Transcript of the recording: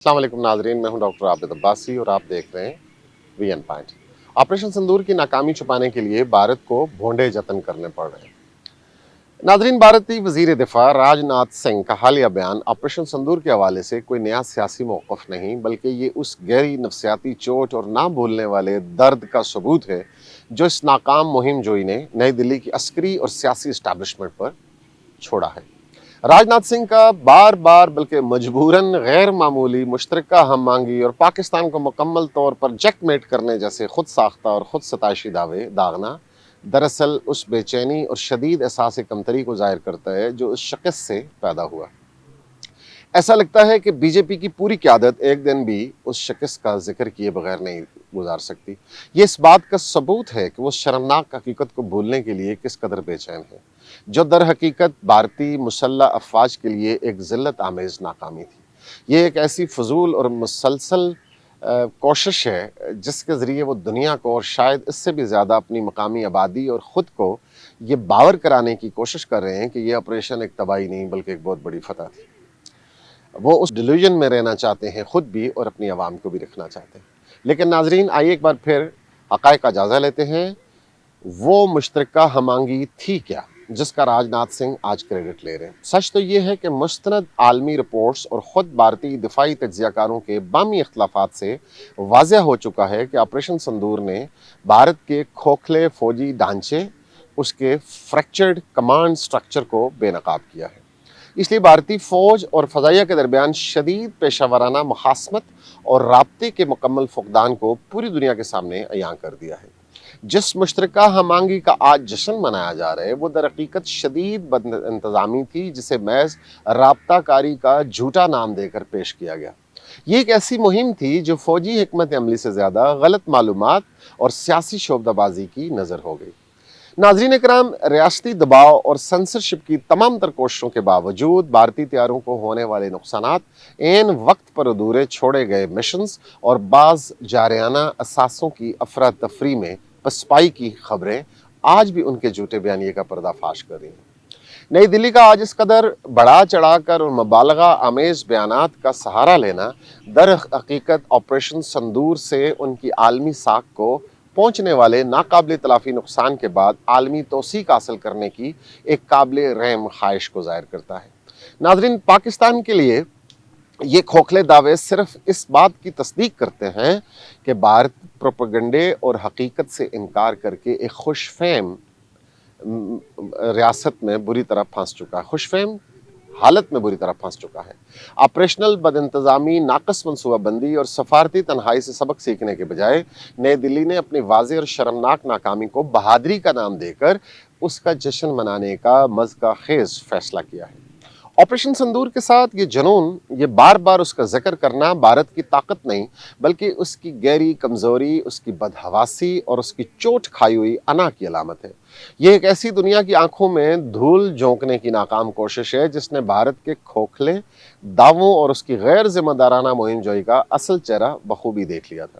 अस्सलाम वालेकुम नाजरीन, मैं हूं डॉक्टर आबिद अब्बासी और आप देख रहे हैं वीएन पॉइंट। ऑपरेशन सिंदूर की नाकामी छुपाने के लिए भारत को भोंडे जतन करने पड़ रहे हैं। नाजरीन, भारतीय वजीर दिफा राजनाथ सिंह का हालिया बयान ऑपरेशन सिंदूर के हवाले से कोई नया सियासी मौक़िफ़ नहीं, बल्कि ये उस गहरी नफसियाती चोट और ना भूलने वाले दर्द का सबूत है जो इस नाकाम मुहिम जोई ने नई दिल्ली की अस्करी और सियासी इस्टेब्लिशमेंट पर छोड़ा है। राजनाथ सिंह का बार बार बल्कि मजबूरन गैर मामूली मुश्तरका हम मांगी और पाकिस्तान को मुकम्मल तौर पर चेकमेट करने जैसे खुद साख्ता और खुद सताइशी दावे दागना दरअसल उस बेचैनी और शदीद एहसास कमतरी को जाहिर करता है जो उस शिकस्त से पैदा हुआ। ऐसा लगता है कि बीजेपी की पूरी क़यादत एक दिन भी उस शिकस्त का जिक्र किए बगैर नहीं गुजार सकती। ये इस बात का सबूत है कि वो शर्मनाक हकीकत को भूलने के लिए किस कदर बेचैन है, जो दर हकीकत भारतीय मुसल्लह अफवाज के लिए एक ज़िल्लत आमेज़ नाकामी थी। ये एक ऐसी फजूल और मुसलसल कोशिश है जिसके ज़रिए वो दुनिया को और शायद इससे भी ज़्यादा अपनी मकामी आबादी और ख़ुद को ये बावर कराने की कोशिश कर रहे हैं कि ये ऑपरेशन एक तबाही नहीं बल्कि एक बहुत बड़ी फतह थी। वो उस डिल्यूजन में रहना चाहते हैं खुद भी और अपनी आवाम को भी रखना चाहते हैं। लेकिन नाजरीन, आइए एक बार फिर हक़ाइक़ का जायज़ा लेते हैं। वो मुश्तरका हमांगी थी क्या जिसका राजनाथ सिंह आज क्रेडिट ले रहे हैं? सच तो ये है कि मुस्तनद आलमी रिपोर्ट्स और ख़ुद भारतीय दिफाई तज्ज़ियाकारों के बामी इख्तलाफात से वाज़ह हो चुका है कि ऑपरेशन सिंदूर ने भारत के खोखले फ़ौजी ढांचे, उसके फ्रैक्चर्ड कमांड स्ट्रक्चर को बेनकाब किया है। इसलिए भारतीय फ़ौज और फ़ज़ाइया के दरमियान शदीद पेशावराना मुखासमत और राब्ते के मुकम्मल फुक़दान को पूरी दुनिया के सामने अयां कर दिया है। जिस मुश्तरका हमांगी का आज जश्न मनाया जा रहा है वो दर हकीकत शदीद बदइंतज़ामी थी जिसे महज राब्ताकारी का झूठा नाम देकर पेश किया गया। ये एक ऐसी मुहिम थी जो फ़ौजी हिकमत अमली से ज़्यादा गलत मालूमात और सियासी शोबदाबाजी की नज़र हो गई। नाज़रीन इकराम, रियासती दबाव और सेंसरशिप की तमाम तर कोशिशों के बावजूद भारतीय तैयारों को होने वाले नुकसानात, एन वक्त पर अधूरे छोड़े गए मिशंस और बाज़ जारियाना असासों की अफरा तफरी में पसपाई की खबरें आज भी उनके झूठे बयानिए का पर्दाफाश कर रही हैं। नई दिल्ली का आज इस कदर बढ़ा चढ़ाकर और मुबालगा आमेज़ बयानात का सहारा लेना दर हकीकत ऑपरेशन सिंदूर से उनकी आलमी साख को पहुँचने वाले नाकाबिल तलाफ़ी नुकसान के बाद आलमी तौसीक हासिल करने की एक काबिल रहम ख्वाहिश को ज़ाहिर करता है। नाज़रीन, पाकिस्तान के लिए ये खोखले दावे सिर्फ इस बात की तस्दीक करते हैं कि भारत प्रोपेगेंडे और हकीकत से इनकार करके एक खुशफहम रियासत में बुरी तरह फंस चुका है, खुशफहम हालत में बुरी तरह फंस चुका है। ऑपरेशनल बदइंतज़ामी, नाकस मनसूबाबंदी और सफारती तन्हाई से सबक सीखने के बजाय नई दिल्ली ने अपनी वाज़ेह और शर्मनाक नाकामी को बहादुरी का नाम देकर उसका जश्न मनाने का मज़का खेज़ फैसला किया है। ऑपरेशन सिंदूर के साथ ये जुनून, ये बार बार उसका जिक्र करना भारत की ताकत नहीं बल्कि उसकी गहरी कमज़ोरी, उसकी बदहवासी और उसकी चोट खाई हुई अना की अलामत है। ये एक ऐसी दुनिया की आंखों में धूल झोंकने की नाकाम कोशिश है जिसने भारत के खोखले दावों और उसकी गैर जिम्मेदाराना मुहिम जोई का असल चेहरा बखूबी देख लिया था।